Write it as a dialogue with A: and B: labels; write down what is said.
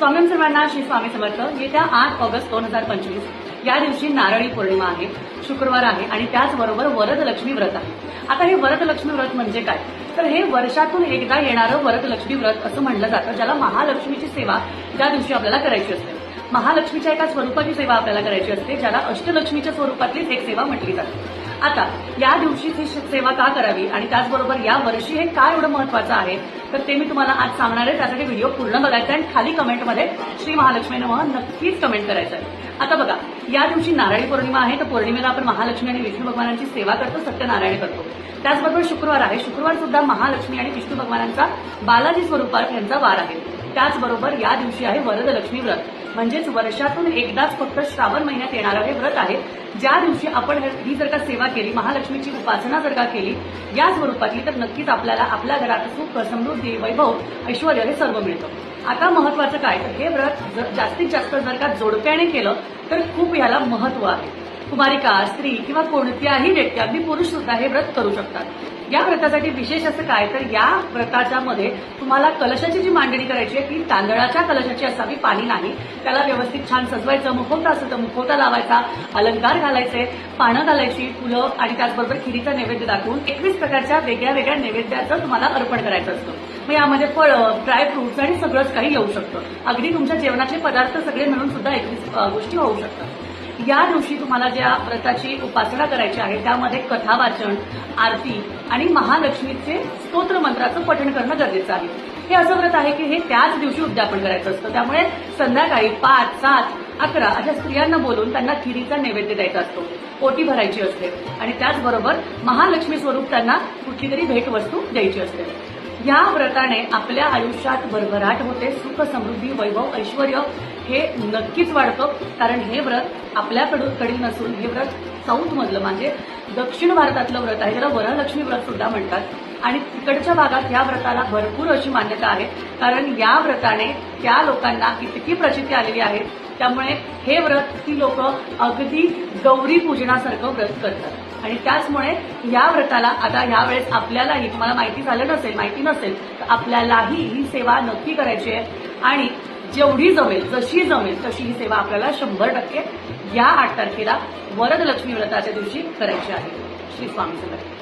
A: स्वामी सर्वांना श्री स्वामी समर्थ। येत्या 8 ऑगस्ट 2025 या दिवशी नारळी पौर्णिमा आहे, शुक्रवार आहे आणि त्याचबरोबर वरदलक्ष्मी व्रत आहे। आता हे वरदलक्ष्मी व्रत म्हणजे काय, तर हे वर्षातून एकदा येणारं वरदलक्ष्मी व्रत असं म्हणलं जातं, ज्याला महालक्ष्मीची सेवा ज्या दिवशी आपल्याला करायची असते। महालक्ष्मीच्या एका स्वरूपाची सेवा आपल्याला करायची असते, ज्याला अष्टलक्ष्मीच्या स्वरूपातलीच एक सेवा म्हटली जाते। आता या दिवशी ही सेवा का करावी आणि त्याचबरोबर या वर्षी हे काय एवढं महत्वाचं आहे, तर ते मी तुम्हाला आज सांगणार आहे। त्यासाठी व्हिडिओ पूर्ण बघायचा आणि खाली कमेंटमध्ये श्री महालक्ष्मी नमः नक्कीच कमेंट करायचं आहे। आता बघा, या दिवशी नारळी पौर्णिमा आहे, तर पौर्णिमेला आपण महालक्ष्मी आणि विष्णू भगवानांची सेवा करतो, सत्यनारायण करतो। त्याचबरोबर शुक्रवार आहे, शुक्रवार सुद्धा महालक्ष्मी आणि विष्णू भगवानांचा बालाजी स्वरूपात यांचा वार आहे। त्याचबरोबर या दिवशी आहे वरदलक्ष्मी व्रत, म्हणजेच वर्षातून एकदाच फक्त श्रावण महिन्यात येणारं हे व्रत आहे, ज्या दिवशी आपण ही जर का सेवा केली, महालक्ष्मीची उपासना जर का केली या स्वरूपातली, तर नक्कीच आपल्याला आपल्या घरात सुख, समृद्धी, वैभव, ऐश्वर हे सर्व मिळतं। आता महत्वाचं काय, तर हे व्रत जास्तीत जास्त जर का जोडप्याने केलं तर खूप याला महत्व आहे। कुमारिका, स्त्री किंवा कोणत्याही व्यक्ती, अगदी पुरुष सुद्धा हे व्रत करू शकतात। या व्रतासाठी विशेष असं काय, तर या व्रताच्या मध्ये तुम्हाला कलशाची जी मांडणी करायची आहे ती तांदळाच्या कलशाची असावी, पाणी नाही। त्याला व्यवस्थित छान सजवायचं, मुखवटा असेल तर मुखवटा लावायचा, अलंकार घालायचे, पानं घालायची, फुलं आणि त्याचबरोबर खिरीचा नैवेद्य दाखवून 21 प्रकारच्या वेगळ्या वेगळ्या नैवेद्याचं तुम्हाला अर्पण करायचं असतं। मग यामध्ये फळं, ड्रायफ्रुट्स आणि सगळंच काही येऊ शकतं। अगदी तुमच्या जेवणाचे पदार्थ सगळे मिळून सुद्धा 21 गोष्टी होऊ शकतात। या दिवशी तुम्हाला ज्या व्रताची उपासना करायची आहे त्यामध्ये कथा वाचन, आरती आणि महालक्ष्मीचे स्तोत्र मंत्राचं पठण करणं गरजेचं आहे। हे असं व्रत आहे की हे त्याच दिवशी उद्यापन करायचं असतं, त्यामुळे संध्याकाळी 5, 7, 11 अशा स्त्रियांना बोलून त्यांना खिरीचा नैवेद्य द्यायचा असतो, ओटी भरायची असते आणि त्याचबरोबर महालक्ष्मी स्वरूप त्यांना कुठली तरी भेटवस्तू द्यायची असते। या व्रताने आपल्या आयुष्यात भरभराट होते, सुख, समृद्धी, वैभव, ऐश्वर हे नक्कीच वाढतं। कारण हे व्रत आपल्याकडील नसून हे व्रत साऊथ मधलं म्हणजे दक्षिण भारतातलं व्रत आहे, ज्याला वरलक्ष्मी व्रत सुद्धा म्हणतात। आणि तिकडच्या भागात या व्रताला भरपूर अशी मान्यता आहे, कारण या व्रताने त्या लोकांना इतकी प्रचिती आलेली आहे, त्यामुळे हे व्रत ती लोक अगदी गौरी पूजनासारखं व्रत करतात। आणि त्याचमुळे या व्रताला आता यावेळेस आपल्यालाही, तुम्हाला माहिती नसेल तर आपल्यालाही ही सेवा नक्की करायची आहे आणि जेवढी जमेल, जशी जमेल तशी ही सेवा आपल्याला 100% या 8 तारखेला वरदलक्ष्मी व्रताच्या दिवशी करायची आहे। श्री स्वामी समर्थ।